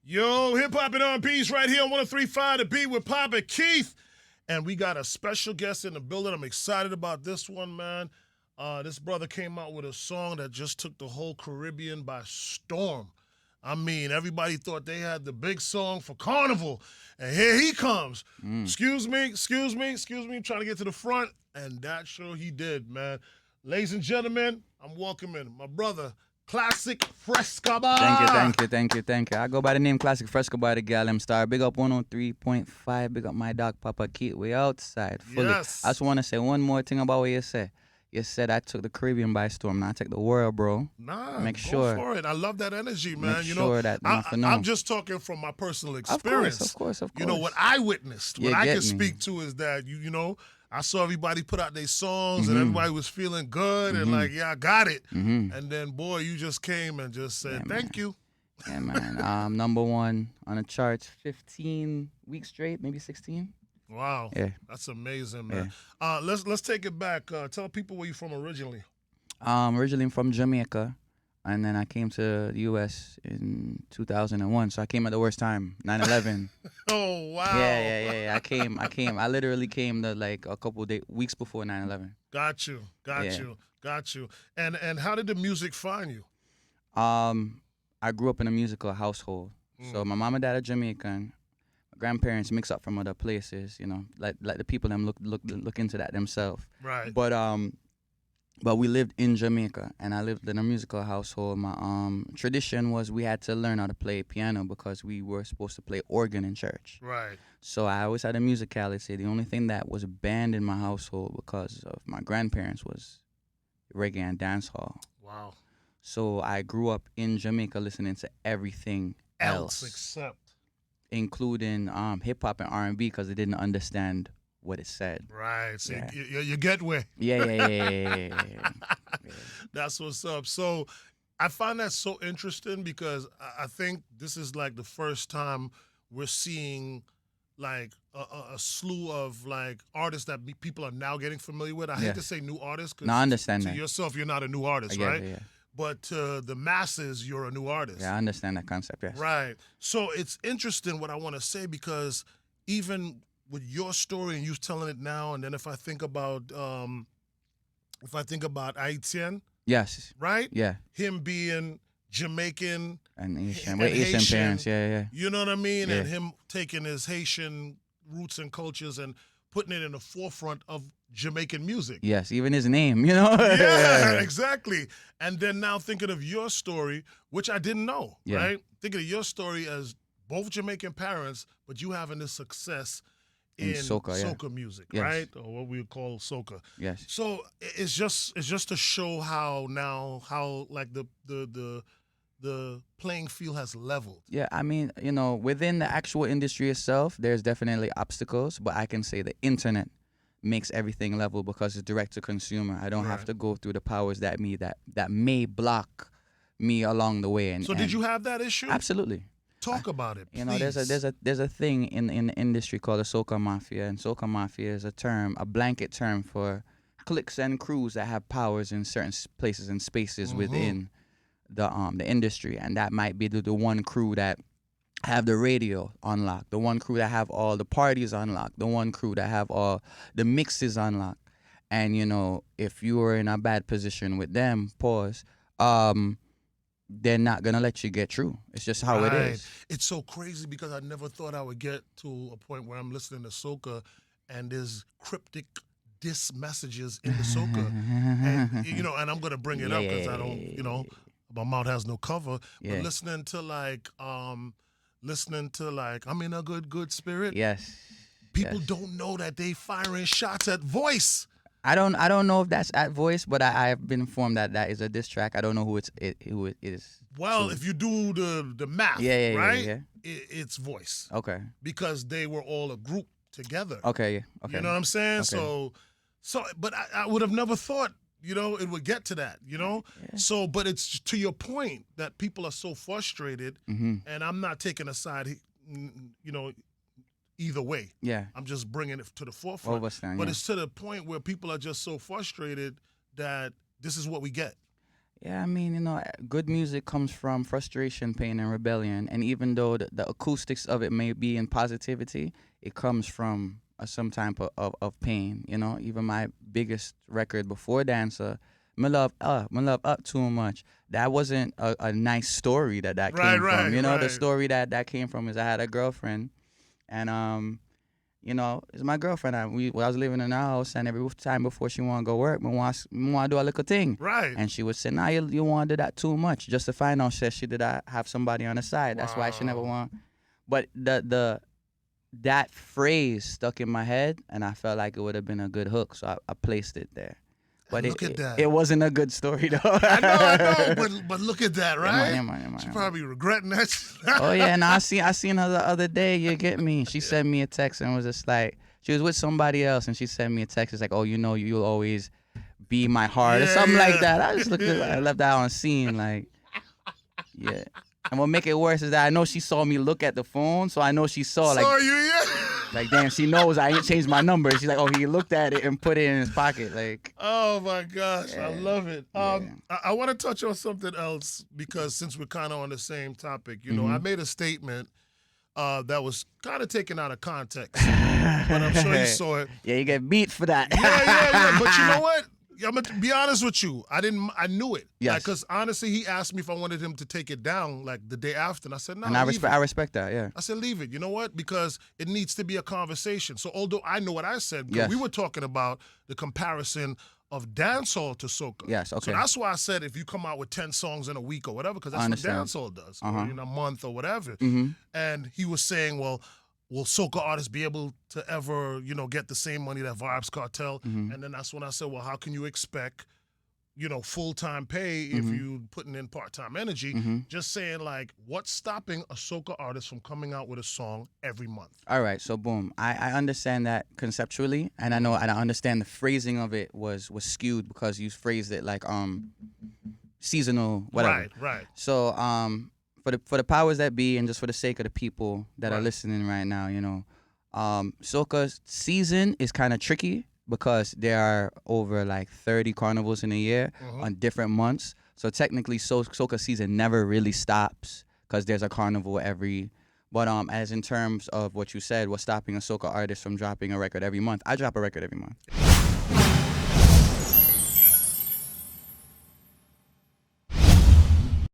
Yo, hip hop and R&B's right here on 103.5 The Beat with Papa Keith. And we got a special guest in the building. I'm excited about this one, man. This brother came out with a song that just took the whole Caribbean by storm. I mean, everybody thought they had the big song for Carnival. And here he comes. Excuse me. I'm trying to get to the front. And that sure he did, man. Ladies and gentlemen, I'm welcoming my brother, Klassik Freskoby. Thank you. I go by the name Klassik Freskoby, the gal I'm star. Big up 103.5. Big up my dog Papa Keith. We outside fully. Yes. I just want to say one more thing about what you said. You said I took the Caribbean by storm. Now I take the world, bro. Nah, Make go sure. for it. I love that energy, man. Make you sure know, that nothing I'm knows. just talking from my personal experience. Of course. You know, what I witnessed, what You I get can me. speak to is that, you know, I saw everybody put out their songs and everybody was feeling good and like, yeah, I got it. And then, boy, you just came and just said, thank you. Yeah, man. Number one on the charts 15 weeks straight, maybe 16. Wow. Yeah. That's amazing, man. Let's take it back. Tell people where you're from originally. Originally I'm from Jamaica, and then I came to the U.S. in 2001. So I came at the worst time, 9/11. Oh, wow. Yeah. I came. I literally came to like a couple weeks before 9/11. Got you. And how did the music find you? I grew up in a musical household. So my mom and dad are Jamaican. My grandparents mix up from other places, you know, like the people them look into that themselves. Right. But we lived in Jamaica, and I lived in a musical household. My tradition was we had to learn how to play piano because we were supposed to play organ in church. Right. So I always had a musicality. The only thing that was banned in my household because of my grandparents was reggae and dancehall. Wow. So I grew up in Jamaica listening to everything else, Except. including hip hop and R&B because they didn't understand what it said. Right. So Yeah. you get where. Yeah. That's what's up. So I find that so interesting because I think this is like the first time we're seeing like a slew of like artists that people are now getting familiar with. I hate to say new artists because No, I understand to that. yourself, you're not a new artist, I get right? it, yeah. But to the masses, you're a new artist. Yeah, I understand that concept, yes. Right. So it's interesting what I want to say because even with your story and you telling it now, and then if I think about Haitian, Yes. right? Yeah. Him being Jamaican And Asian. and We're Asian Haitian, parents, yeah. You know what I mean? Yeah. And him taking his Haitian roots and cultures and putting it in the forefront of Jamaican music. Yes, even his name, you know? Yeah, exactly. And then now thinking of your story, which I didn't know, Yeah. right? Thinking of your story as both Jamaican parents, but you having this success in soca, yeah. music, Yes. right? Or what we would call soca. Yes. So it's just to show how like the playing field has leveled. Yeah, I mean, you know, within the actual industry itself, there's definitely obstacles, but I can say the internet makes everything level because it's direct to consumer. I don't have Right. to go through the powers that may block me along the way. And So did you have that issue? Absolutely. Talk about it, please. You know, there's a thing in the industry called the Soca Mafia, and Soca Mafia is a blanket term for cliques and crews that have powers in certain places and spaces within the industry, and that might be the one crew that have the radio unlocked, the one crew that have all the parties unlocked, the one crew that have all the mixes unlocked. And you know, if you were in a bad position with them, they're not gonna let you get through. It's just how it is. It's so crazy because I never thought I would get to a point where I'm listening to soca and there's cryptic diss messages in the soca. And you know, and I'm gonna bring it up because I don't, you know, my mouth has no cover. Yeah. But listening to like I'm in a good spirit. Yes. People Yes. don't know that they firing shots at voice. I don't know if that's at voice, but I've been informed that is a diss track. I don't know who it is. Well, to. if you do the math, Yeah, right? It's voice. Okay. Because they were all a group together. Okay. Yeah. Okay. You know what I'm saying? Okay. So, but I would have never thought, you know, it would get to that, you know? Yeah. So, but it's to your point that people are so frustrated, Mm-hmm. and I'm not taking a side, you know, either way. Yeah. I'm just bringing it to the forefront. Overstand, But yeah. it's to the point where people are just so frustrated that this is what we get. Yeah, I mean, good music comes from frustration, pain, and rebellion. And even though the acoustics of it may be in positivity, it comes from some type of pain. Even my biggest record before Dancer, Me Love Up Too Much. That wasn't a nice story that Right, came from. right, The right. story that came from is I had a girlfriend, and it's my girlfriend. I was living in her house, and every time before she want to go work, me want to do a little thing. Right. And she would say, "Nah, you want to do that too much." Just to find out, says she did I have somebody on the side. That's why she never Wow. want. But that phrase stuck in my head, and I felt like it would have been a good hook, so I placed it there. But Look at that. it wasn't a good story though. I know, but look at that, right? Yeah, man. She probably regretting that. Oh yeah, and I seen her the other day. You get me? She sent me a text and was just like, she was with somebody else, and she sent me a text. It's like, oh, you'll always be my heart or Yeah, something yeah. like that. I just looked at, I left that on scene, like, yeah. And what make it worse is that I know she saw me look at the phone, so I know she saw like, Saw you, yeah. like damn, she knows I ain't changed my number. She's like, oh, he looked at it and put it in his pocket, like. Oh my gosh, I Yeah. love it. Yeah. I want to touch on something else because since we're kind of on the same topic, I made a statement that was kind of taken out of context, but I'm sure you saw it. Yeah, you get beat for that. Yeah. But you know what? I'm gonna be honest with you. I knew it. Yes. Because honestly, he asked me if I wanted him to take it down like the day after, and I said no. And I leave respect that. Yeah. I said, leave it. You know what? Because it needs to be a conversation. So although I know what I said, Yes. we were talking about the comparison of dancehall to soca. Yes, okay. So that's why I said if you come out with 10 songs in a week or whatever, because that's what understand. dancehall does, Uh-huh. or in a month or whatever. Mm-hmm. And he was saying, well, will soca artists be able to ever, get the same money that Vibes Cartel? Mm-hmm. And then that's when I said, well, how can you expect full-time pay if you putting in part-time energy? Mm-hmm. Just saying, like, what's stopping a soca artist from coming out with a song every month? All right, so boom. I understand that conceptually, and I understand the phrasing of it was skewed because you phrased it like seasonal, whatever. Right. So for the powers that be, and just for the sake of the people that are Right. listening right now, soca's season is kind of tricky because there are over like 30 carnivals in a year on different months. So technically, soca season never really stops because there's a carnival every. But as in terms of what you said, what's stopping a soca artist from dropping a record every month? I drop a record every month.